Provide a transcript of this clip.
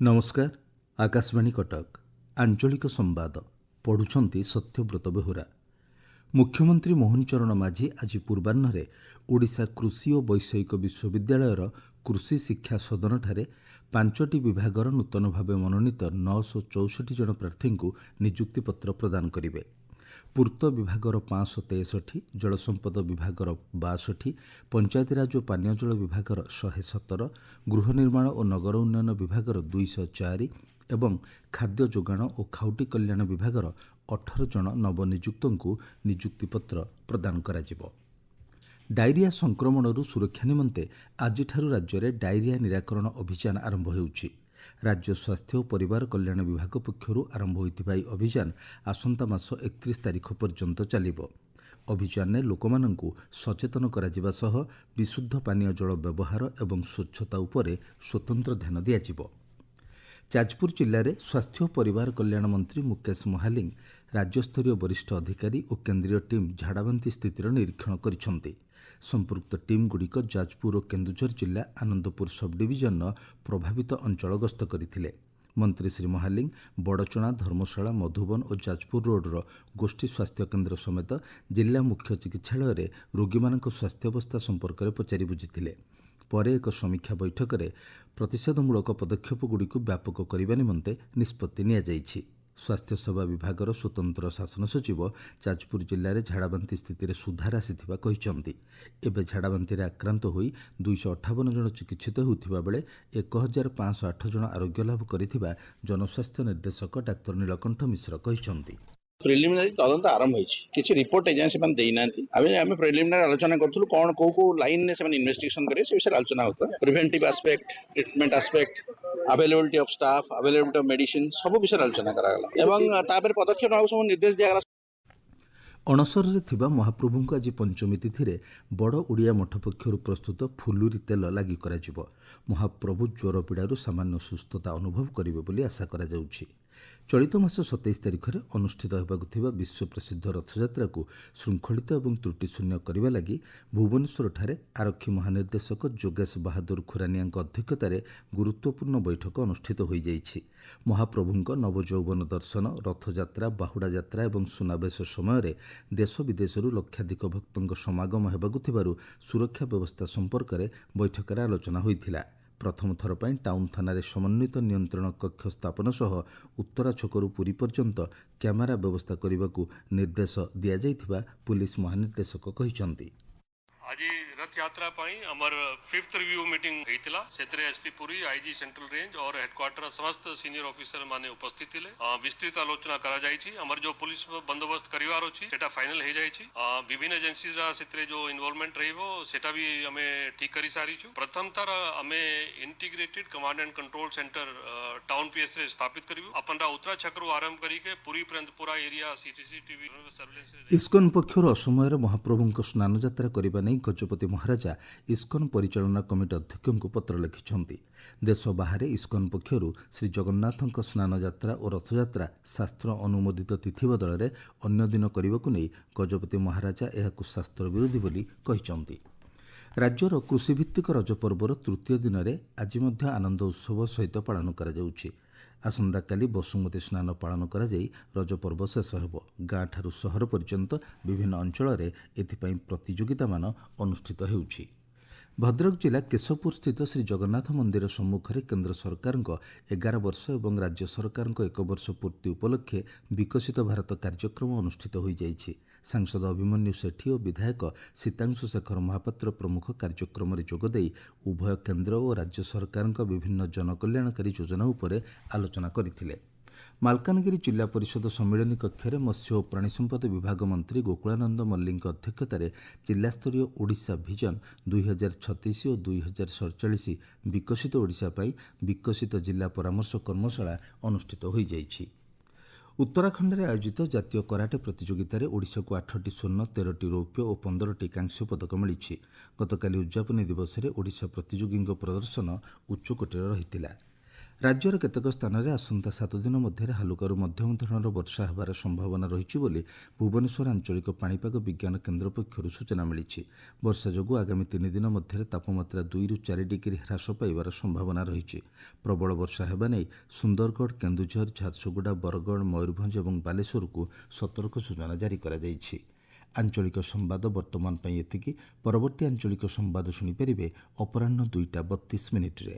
नमस्कार। आकाशवाणी कटक आंचलिक संवाद पढ़ुछंती सत्यव्रत बेहुरा। मुख्यमंत्री मोहन चरण माझी आज पूर्वाह्न ओडिशा कृषि और वैषयिक विश्वविद्यालयर कृषि शिक्षा सदन ठारे 5टी विभागर नूतन भाव मनोनीत 964 जन प्रार्थी को नियुक्तिपत्र प्रदान करेंगे। पूर्त विभागर 563, जलसंपद विभागर 62, पंचायतीराज और पानीय जल विभागर 117, गृह निर्माण और नगर उन्नयन विभागर 204 एवं खाद्य जोगाण और खाउटी कल्याण विभागर 18 जन नवनियुक्त को नियुक्तिपत्र प्रदान कराजिबो। डायरिया संक्रमण सुरक्षा निमंते आज राज्य में डायरिया निराकरण अभियान आरंभ होउछि। राज्य स्वास्थ्य और परिवार कल्याण विभाग पक्षरु आरंभ होइतिबा अभियान आसंता मास 31 तारिख पर्यंत चलिबो। अभियान में लोकमानंकु सचेतन कराजिबा सह विशुद्ध पानीय जल व्यवहार एवं स्वच्छता उपरे स्वतंत्र ध्यान दियाजिबो। जाजपुर जिले में स्वास्थ्य और परिवार कल्याण मंत्री मुकेश महालिंग राज्यस्तरीय वरिष्ठ अधिकारी और केंद्रीय टीम झाड़ाबांती स्थितिर निरीक्षण करिसेंति। संपुक्त टीम गुड़िक जाजपुर और केन्दुझर जिला आनंदपुर सब डिविजन प्रभावित अंचल गस्त करथिले। मंत्री श्री महालिंग बड़चणा, धर्मशाला, मधुबन और जाजपुर रोडर गोष्ठी स्वास्थ्य केन्द्र समेत जिला मुख्य चिकित्सालय रोगीमानक स्वास्थ्यावस्था संपर्क में पचारि बुझिथिले। परे एक समीक्षा बैठक में प्रतिषेधमूलक पदक्षेपगुड़िक व्यापक करने निमंते निष्पत्ति नियाଯାଇଛି। स्वास्थ्य सेवा विभागर स्वतंत्र शासन सचिव जाजपुर जिले में झाड़ाबांती स्थिति में सुधार आसिथिबा कहिसेंति। एबे झाड़ाबांती आक्रांत होई 258 जन चिकित्सित होउथिबा बेले 1508 जन आरोग्य लाभ करिथिबा जनस्वास्थ्य निर्देशक डाक्टर नीलकंठ मिश्र कहिसेंति। प्रिलिमिनारी तदंत आरंभ होती रिपोर्ट एजेंसी देना आम प्रिलिमिनारी आलोचना करूँ कौन कौ लाइन में से इन्वेस्टिगेशन करेंगे से विषय आलोचना होता है। Preventive aspect, treatment aspect, availability of staff, availability of medicine सब विषय आलोचना करागला पदक्षेप सब निर्देश दिया। अणसर थिबा महाप्रभु को आज पंचमी तिथि बड़ ओडिया मठ पक्षर प्रस्तुत फुलुरी तेल लागि कराजिबो। महाप्रभु ज्वर पीड़ारू सामान्य सुस्थता अनुभव करिवे बोली आशा करा जाउछि। चलित मास 27 तारिख में अनुष्ठित होगा विश्व प्रसिद्ध रथयात्रा को श्रृंखलित और त्रुटिशून्य करने लगी भुवनेश्वर ठारे आरक्षी महानिर्देशक जोगेश बहादुर खुरानिया अध्यक्षतार गुरुत्वपूर्ण बैठक अनुष्ठित हो जाइछि। महाप्रभुଙ୍କ नवजौवन दर्शन, रथयात्रा, बाहुड़ा यात्रा और सुनावेश समय देश विदेशरू लक्षाधिक भक्तों समागम होगाकु सुरक्षा व्यवस्था संपर्क में बैठक आलोचना होइथिला। प्रथम थर पर टाउन थाना समन्वित नियंत्रण कक्ष स्थापन सह उत्तरा छकरू पुरी पर्यंत कैमेरा व्यवस्था करने को निर्देश दिया जाइथिबा पुलिस महानिर्देशक कहिसेंति। आज रथ यात्रा आमर 5th रिव्यू मीटिंग होइतिला। सेतरे SP Puri, IG central range और हेडक्वार्टर समस्त सीनियर ऑफिसर माने उपस्थित थिले। विस्तृत आलोचना करा जाइछि। हमर जो पुलिस बंदोबस्त करिवार अछि सेटा फाइनल हे जाइछि। विभिन्न एजेंसी रा सेतरे जो इन्वॉल्वमेंट रहिबो सेटा भी हमें ठीक करी सारी छु। प्रथम तर हमें integrated command and control centre town PS रे स्थापित करिबो। अपनरा उत्तरा छकरू आरंभ करी के पुरी पर्यंत पूरा एरिया सीसीटीवी सर्वेलेंस। इस्कन पक्षर असमय महाप्रभु स्नान यात्रा करने नहीं गजपति महाराजा इस्कन परिचालना कमिटी अध्यक्ष को पत्र लिखिंट। देश बाहर इस्कन पक्षर श्री जगन्नाथ स्नान यात्रा और रथयात्रा शास्त्र अनुमोदित तिथि बदल में अन्य दिन करने को नहीं गजपति महाराजा यह शास्त्र विरोधी बोली कहिसेंति। राज्यर कृषिभित्तिक रजपर्वर तृतीय दिन में आज आनंद उत्सव सहित पालन करा जाउछि। आसंता काली बसुमती स्नान पालन करा जाई रजपर्व शेष हेबो। गाँ ठारू सहर पर्यंत विभिन्न अंचल में एथिपाई प्रतियोगिता मान अनुष्ठित हेउछि। भद्रक जिला केशवपुर स्थित श्री जगन्नाथ मंदिर सम्मुख में केन्द्र सरकार 11 वर्ष और राज्य सरकार 1 वर्ष पूर्ति उपलक्षे विकसित भारत कार्यक्रम अनुष्ठित हो जाइछि। सांसद अभिमन्यु सेठी और विधायक सीतांशु शेखर महापात्र प्रमुख कार्यक्रम में जोगदे उभय केन्द्र और राज्य सरकार विभिन्न जनकल्याणकारी योजना उपरे आलोचना करथिले। मालकानगिरी जिला परिषद सम्मिलनी कक्ष में मत्स्य और प्राणी संपद विभाग मंत्री गोकुलानंद मल्लिक अध्यक्षतार जिलास्तरीय ओडिशा भिजन 2036 और 2047 विकसित ओडिशा पाई विकसित जिला परामर्श कर्मशाला अनुष्ठित हो जाइछि। उत्तराखंड में आयोजित जातीय कराटे प्रतियोगितार ओडिशा को 8टी स्वर्ण, 13टी रौप्य और 15टी कांस्य पदक मिली। गतकाली उद्यापनी दिवस में ओडिशा प्रतियोगी प्रदर्शन उच्चकोटीर रही। ରାଜ୍ୟର କେତେକ ସ୍ଥାନରେ ଆସନ୍ତା 7 ଦିନ ମଧ୍ୟରେ ହାଲୁକାରୁ ମଧ୍ୟମ ଧରଣର ବର୍ଷା ହେବାର ସମ୍ଭାବନା ରହିଛି ବୋଲି ଭୁବନେଶ୍ୱର ଆଞ୍ଚଳିକ ପାଣିପାଗ ବିଜ୍ଞାନ କେନ୍ଦ୍ର ପକ୍ଷରୁ ସୂଚନା ମିଳିଛି। ବର୍ଷା ଯୋଗୁଁ ଆଗାମୀ 3 ଦିନ ମଧ୍ୟରେ ତାପମାତ୍ରା 2ରୁ 4 ଡିଗ୍ରୀ ହ୍ରାସ ପାଇବାର ସମ୍ଭାବନା ରହିଛି। ପ୍ରବଳ ବର୍ଷା ହେବା ନେଇ ସୁନ୍ଦରଗଡ଼, କେନ୍ଦୁଝର, ଝାରସୁଗୁଡ଼ା, ବରଗଡ଼, ମୟୂରଭଞ୍ଜ ଏବଂ ବାଲେଶ୍ୱରକୁ ସତର୍କ ସୂଚନା ଜାରି କରାଯାଇଛି। ଆଞ୍ଚଳିକ ସମ୍ବାଦ ବର୍ତ୍ତମାନ ପାଇଁ ଏତିକି। ପରବର୍ତ୍ତୀ ଆଞ୍ଚଳିକ ସମ୍ବାଦ ଶୁଣିପାରିବେ ଅପରାହ୍ନ 2ଟା 32 ମିନିଟ୍ରେ।